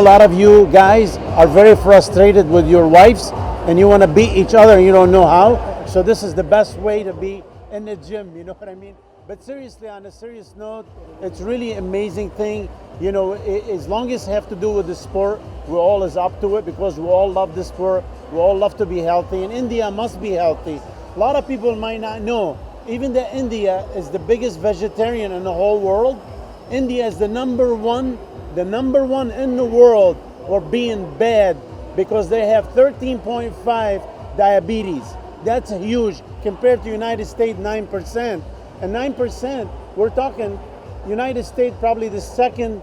lot of you guys are very frustrated with your wives and you want to beat each other and you don't know how. So this is the best way to be in the gym, you know what I mean? But seriously, on a serious note, it's really amazing thing. You know, as long as it have to do with the sport, we're always up to it because we all love the sport. We all love to be healthy, and India must be healthy. A lot of people might not know, even that India is the biggest vegetarian in the whole world. India is the number one in the world for being bad because they have 13.5 diabetes. That's huge compared to United States 9%. And 9%, we're talking United States probably the second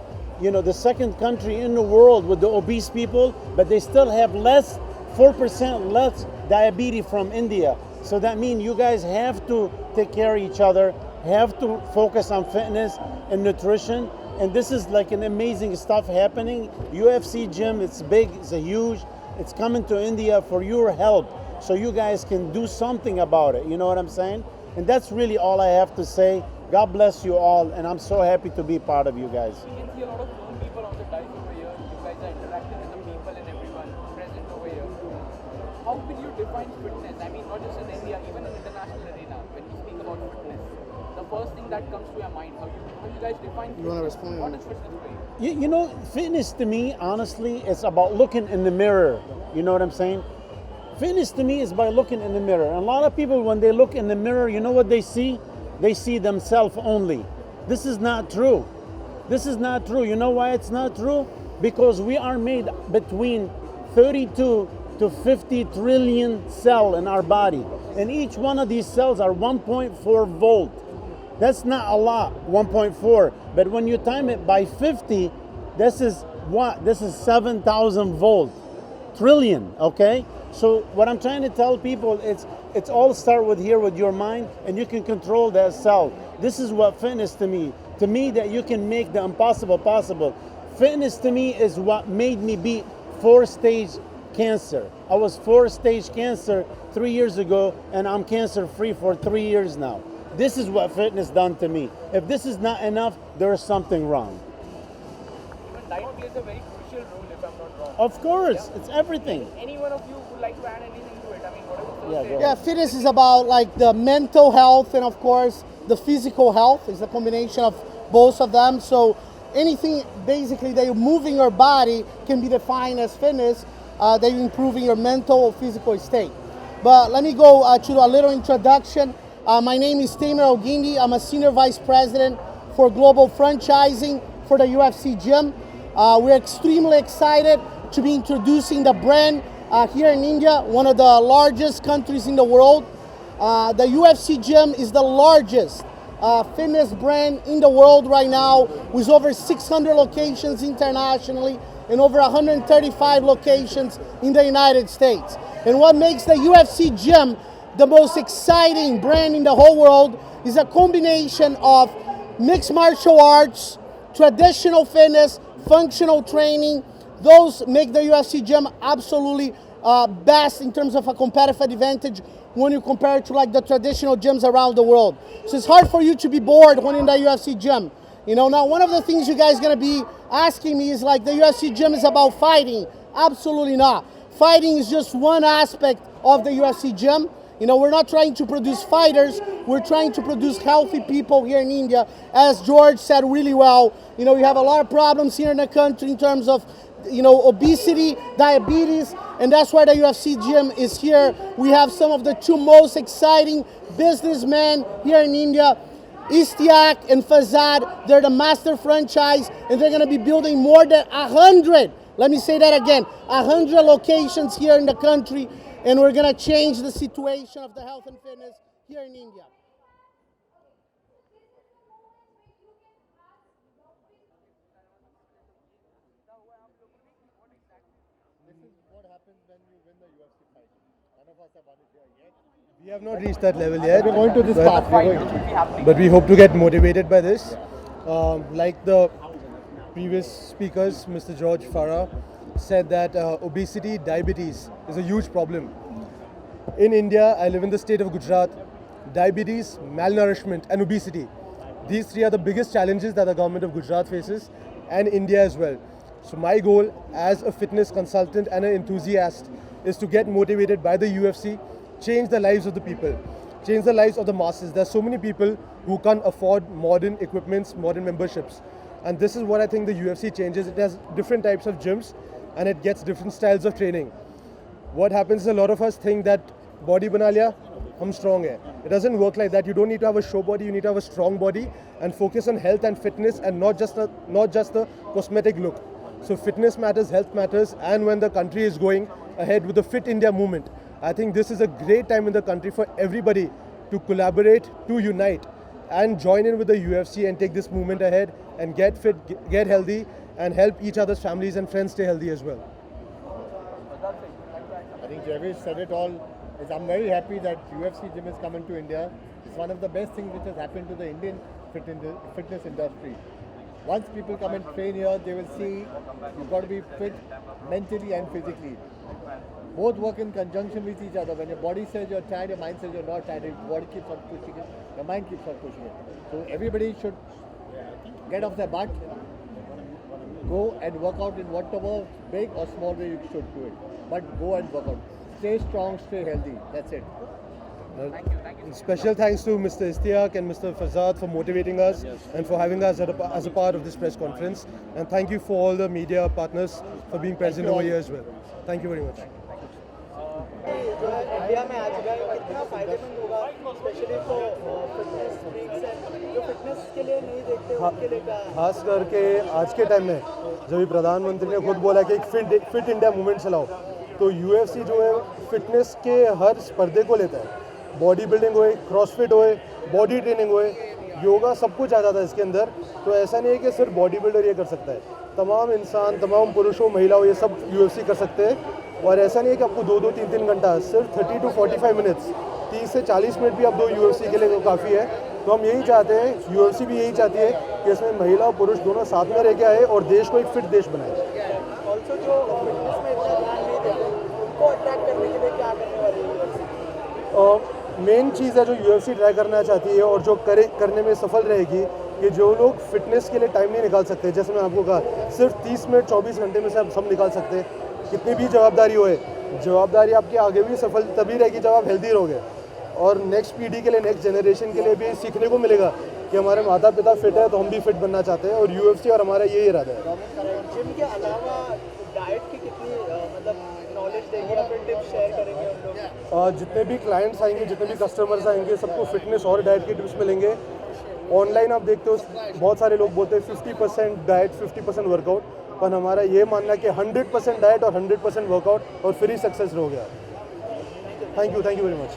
country in the world with the obese people, but they still have 4% less diabetes from India. So that means you guys have to take care of each other, have to focus on fitness and nutrition. And this is like an amazing stuff happening. UFC gym, it's big, it's huge. It's coming to India for your help, so you guys can do something about it. You know what I'm saying? And that's really all I have to say. God bless you all, and I'm so happy to be part of you guys. You can see a lot of known people on the dive over here. You guys are interacting with the people and everyone present over here. How will you define fitness? I mean, not just in India, even in international arena, when you speak about fitness. The first thing that comes to your mind, how you guys define fitness? You want to respond? What is fitness for you? You know, fitness to me, honestly, it's about looking in the mirror. You know what I'm saying? Fitness to me is by looking in the mirror. And a lot of people, when they look in the mirror, you know what they see? They see themselves only. This is not true. This is not true. You know why it's not true? Because we are made between 32 to 50 trillion cells in our body. And each one of these cells are 1.4 volt. That's not a lot, 1.4. But when you time it by 50, this is what? This is 7,000 volt. Trillion, okay? So what I'm trying to tell people, it's all start with here with your mind, and you can control that cell. This is what fitness to me. To me, that you can make the impossible possible. Fitness to me is what made me beat 4-stage cancer. I was 4-stage cancer 3 years ago, and I'm cancer free for 3 years now. This is what fitness done to me. If this is not enough, there is something wrong. Even diet plays a very crucial role, if I'm not wrong. Of course, it's everything. Any one of you would like to add anything to it? I mean, whatever. Yeah, go ahead. Yeah, fitness is about like the mental health and of course the physical health. It's a combination of both of them. So anything basically that you're moving your body can be defined as fitness, that you're improving your mental or physical state. But let me go to a little introduction. My name is Tamer Ogindi. I'm a Senior Vice President for Global Franchising for the UFC Gym. We're extremely excited to be introducing the brand here in India, one of the largest countries in the world. The UFC Gym is the largest fitness brand in the world right now, with over 600 locations internationally and over 135 locations in the United States. And what makes the UFC Gym the most exciting brand in the whole world is a combination of mixed martial arts, traditional fitness, functional training. Those make the UFC Gym absolutely best in terms of a competitive advantage when you compare it to like the traditional gyms around the world. So it's hard for you to be bored when in the UFC Gym. You know, now one of the things you guys gonna be asking me is like, the UFC Gym is about fighting. Absolutely not. Fighting is just one aspect of the UFC Gym. You know, we're not trying to produce fighters, we're trying to produce healthy people here in India. As George said really well, you know, we have a lot of problems here in the country in terms of, you know, obesity, diabetes, and that's why the UFC Gym is here. We have some of the two most exciting businessmen here in India, Istiak and Fazad. They're the master franchise, and they're gonna be building more than 100, let me say that again, 100 locations here in the country, and we're gonna change the situation of the health and fitness here in India. This is what happens when you win the UFC fight. None of us have won it here yet. We have not reached that level yet. We're going to this part. But we hope to get motivated by this. Like the previous speakers, Mr. George Farah said that obesity, diabetes is a huge problem. In India, I live in the state of Gujarat. Diabetes, malnourishment and obesity. These three are the biggest challenges that the government of Gujarat faces, and India as well. So my goal as a fitness consultant and an enthusiast is to get motivated by the UFC, change the lives of the people, change the lives of the masses. There's so many people who can't afford modern equipments, modern memberships. And this is what I think the UFC changes. It has different types of gyms and it gets different styles of training. What happens is a lot of us think that body bana liya, hum strong hai. It doesn't work like that. You don't need to have a show body, you need to have a strong body and focus on health and fitness and not just the cosmetic look. So fitness matters, health matters, and when the country is going ahead with the Fit India movement, I think this is a great time in the country for everybody to collaborate, to unite and join in with the UFC and take this movement ahead and get fit, get healthy and help each other's families and friends stay healthy as well. I think Javish said it all. I'm very happy that UFC gym is coming to India. It's one of the best things which has happened to the Indian fitness industry. Once people come and train here, they will see you've got to be fit mentally and physically. Both work in conjunction with each other. When your body says you're tired, your mind says you're not tired. Your body keeps on pushing it, your mind keeps on pushing it. So everybody should get off their butt, go and work out in whatever big or small way you should do it. But go and work out. Stay strong, stay healthy. That's it. Special thanks to Mr. Istiaq and Mr. Fazad for motivating us and for having us as a part of this press conference. And thank you for all the media partners for being present over here as well. Thank you very much. जो है India में आज कितना फायदेमंद होगा specially for fitness freaks and जो fitness के लिए नहीं देखते उनके लिए क्या खास करके आज के टाइम में जब भी प्रधानमंत्री ने खुद बोला कि एक फिट इंडिया मूवमेंट चलाओ, तो यूएफसी जो है फिटनेस के हर स्पर्धे को लेता है. बॉडी बिल्डिंग होए, क्रॉसफिट होए, बॉडी ट्रेनिंग होए, योगा, सब कुछ आ जाता है इसके अंदर. तो ऐसा नहीं है कि सिर्फ बॉडी बिल्डर ये कर सकता है. तमाम इंसान, तमाम पुरुषों, महिलाओं, ये सब यूएफसी कर सकते हैं. और ऐसा नहीं है कि आपको 2-2, 3-3 घंटा, सिर्फ 30 to 45 मिनट्स, 30 से 40 मिनट भी आप दो यूएफसी के लिए काफ़ी है. तो हम यही चाहते हैं, यूएफसी भी यही चाहती है कि इसमें महिला और पुरुष दोनों साथ में रह के आए और देश को एक फिट देश बनाए. ऑल्सो जो फिटनेस में इतना ध्यान नहीं देते उनको अट्रैक्ट करने के लिए क्या करने वाली है यूएफसी? मेन चीज़ है जो यूएफसी ट्राई करना चाहती है और जो करने में सफल रहेगी कि जो लोग फिटनेस के लिए टाइम नहीं निकाल सकते, जैसे मैं आपको कहा सिर्फ 30 मिनट 24 घंटे में से आप सब निकाल सकते हैं. कितनी भी जवाबदारी होए, जवाबदारी आपके आगे भी सफल तभी रहेगी जब आप हेल्दी रहोगे. और नेक्स्ट पीढ़ी के लिए, नेक्स्ट जनरेशन के लिए भी सीखने को मिलेगा कि हमारे माता पिता फिट है तो हम भी फिट बनना चाहते हैं. और यूएफसी और हमारा यही इरादा है. जिम के अलावा डाइट की कितनी मतलब नॉलेज देंगे या फिर टिप्स शेयर करेंगे हम लोग? जितने भी क्लाइंट्स आएंगे, जितने भी कस्टमर्स आएंगे, सबको फिटनेस और डाइट की टिप्स मिलेंगे. ऑनलाइन आप देखते हो बहुत सारे लोग बोलते हैं 50% डाइट 50% वर्कआउट, पर हमारा ये मानना है कि 100% डाइट और 100% वर्कआउट और फिर ही सक्सेस हो गया. Thank you very much.